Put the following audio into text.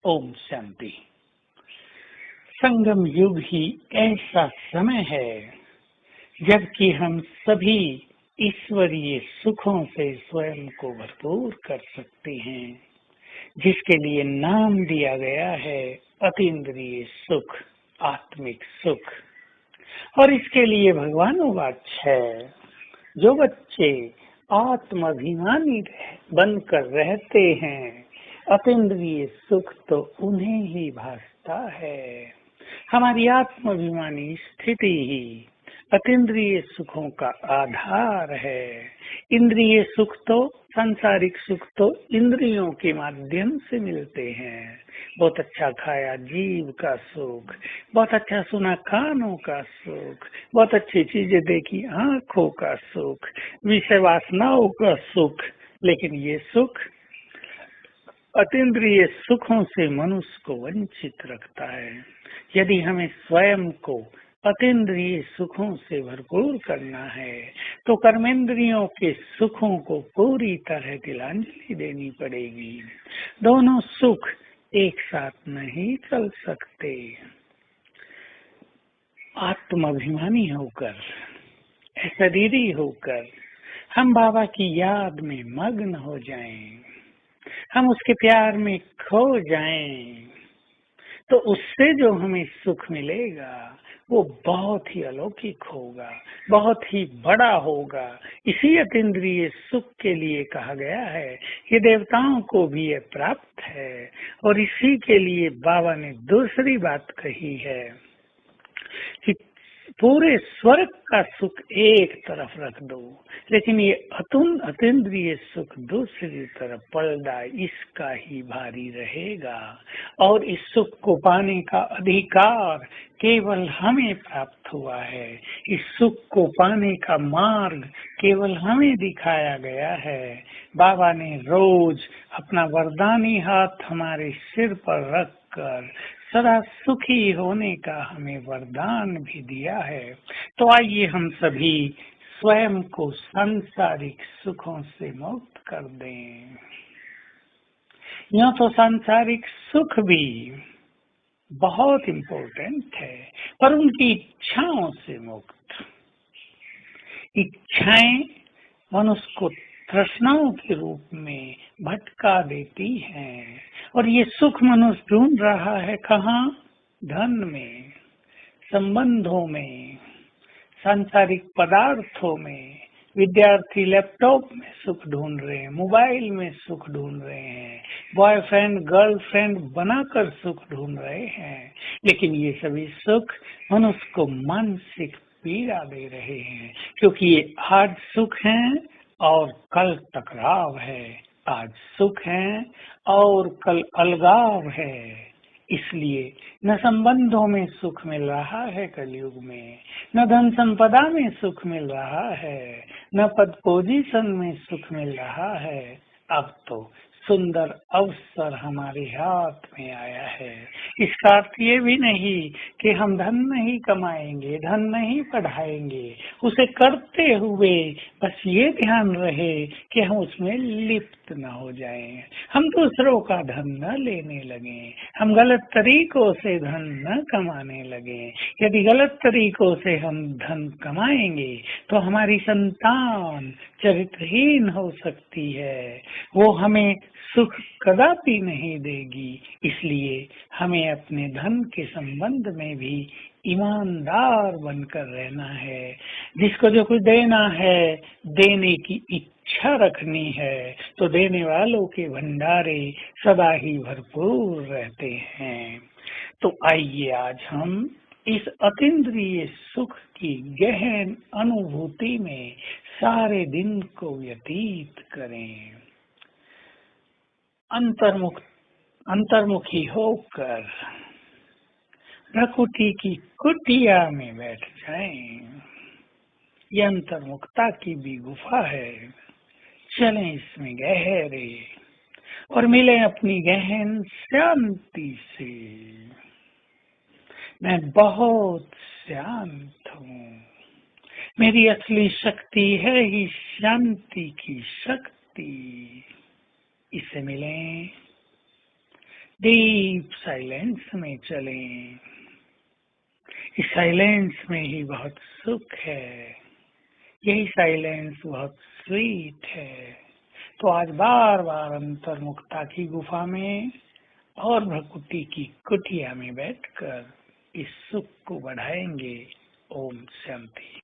ओम शांति। संगम युग ही ऐसा समय है जबकि हम सभी ईश्वरीय सुखों से स्वयं को भरपूर कर सकते हैं, जिसके लिए नाम दिया गया है अतीन्द्रिय सुख, आत्मिक सुख। और इसके लिए भगवानुवाच है, जो बच्चे आत्माभिमानी बनकर रहते हैं, अतीन्द्रिय सुख तो उन्हें ही भासता है। हमारी आत्माभिमानी स्थिति ही अतीन्द्रिय सुखों का आधार है। इंद्रिय सुख तो, सांसारिक सुख तो इंद्रियों के माध्यम से मिलते हैं। बहुत अच्छा खाया जीव का सुख, बहुत अच्छा सुना कानों का सुख, बहुत अच्छी चीजें देखी आंखों का सुख, विषय वासनाओं का सुख। लेकिन ये सुख अतीन्द्रिय सुखों से मनुष्य को वंचित रखता है। यदि हमें स्वयं को अतीन्द्रिय सुखों से भरपूर करना है तो कर्मेंद्रियों के सुखों को पूरी तरह तिलांजलि देनी पड़ेगी। दोनों सुख एक साथ नहीं चल सकते। आत्माभिमानी होकर, शरीरी होकर हम बाबा की याद में मग्न हो जाएं, हम उसके प्यार में खो जाएं, तो उससे जो हमें सुख मिलेगा वो बहुत ही अलौकिक होगा, बहुत ही बड़ा होगा। इसी अतीन्द्रिय सुख के लिए कहा गया है कि देवताओं को भी ये प्राप्त है। और इसी के लिए बाबा ने दूसरी बात कही है कि पूरे स्वर्ग का सुख एक तरफ रख दो, लेकिन ये अतीन्द्रिय सुख दूसरी तरफ पर्दा इसका ही भारी रहेगा। और इस सुख को पाने का अधिकार केवल हमें प्राप्त हुआ है। इस सुख को पाने का मार्ग केवल हमें दिखाया गया है। बाबा ने रोज अपना वरदानी हाथ हमारे सिर पर रखकर सदा सुखी होने का हमें वरदान भी दिया है। तो आइए हम सभी स्वयं को सांसारिक सुखों से मुक्त कर दें। यह तो सांसारिक सुख भी बहुत इम्पोर्टेंट है, पर उनकी इच्छाओं से मुक्त। इच्छाएं मनुष्य को तृष्णाओं के रूप में भटका देती हैं। और ये सुख मनुष्य ढूंढ रहा है कहाँ? धन में, संबंधों में, सांसारिक पदार्थों में। विद्यार्थी लैपटॉप में सुख ढूंढ रहे हैं, मोबाइल में सुख ढूंढ रहे हैं, बॉयफ्रेंड गर्लफ्रेंड बनाकर सुख ढूंढ रहे हैं। लेकिन ये सभी सुख मनुष्य को मानसिक पीड़ा दे रहे हैं, क्योंकि ये आज सुख हैं और कल टकराव है, आज सुख है और कल अलगाव है। इसलिए न संबंधों में सुख मिल रहा है कलयुग में, न धन संपदा में सुख मिल रहा है, न पद पोजीशन में सुख मिल रहा है। अब तो सुंदर अवसर हमारे हाथ में आया है। इसका अर्थ ये भी नहीं कि हम धन नहीं कमाएंगे, धन नहीं बढ़ाएंगे। उसे करते हुए बस ये ध्यान रहे कि हम उसमें लिप्त न हो जाएं, हम दूसरों का धन न लेने लगे, हम गलत तरीकों से धन न कमाने लगे। यदि गलत तरीकों से हम धन कमाएंगे तो हमारी संतान चरित्रहीन हो सकती है, वो हमें सुख कदापि नहीं देगी। इसलिए हमें अपने धन के संबंध में भी ईमानदार बनकर रहना है। जिसको जो कुछ देना है, देने की इच्छा रखनी है, तो देने वालों के भंडारे सदा ही भरपूर रहते हैं। तो आइए आज हम इस अतीन्द्रिय सुख की गहन अनुभूति में सारे दिन को व्यतीत करें। अंतर्मुखी होकर प्रकृति की कुटिया में बैठ जाएं। यह अंतर्मुखता की भी गुफा है। चलें इसमें गहरे और मिलें अपनी गहन शांति से। मैं बहुत शांत हूँ। मेरी असली शक्ति है ही शांति की शक्ति। इससे मिलें, डीप साइलेंस में चलें। इस साइलेंस में ही बहुत सुख है, यही साइलेंस बहुत स्वीट है। तो आज बार बार अंतर्मुखता की गुफा में और भ्रकुटी की कुटिया में बैठकर इस सुख को बढ़ाएंगे। ओम शांति।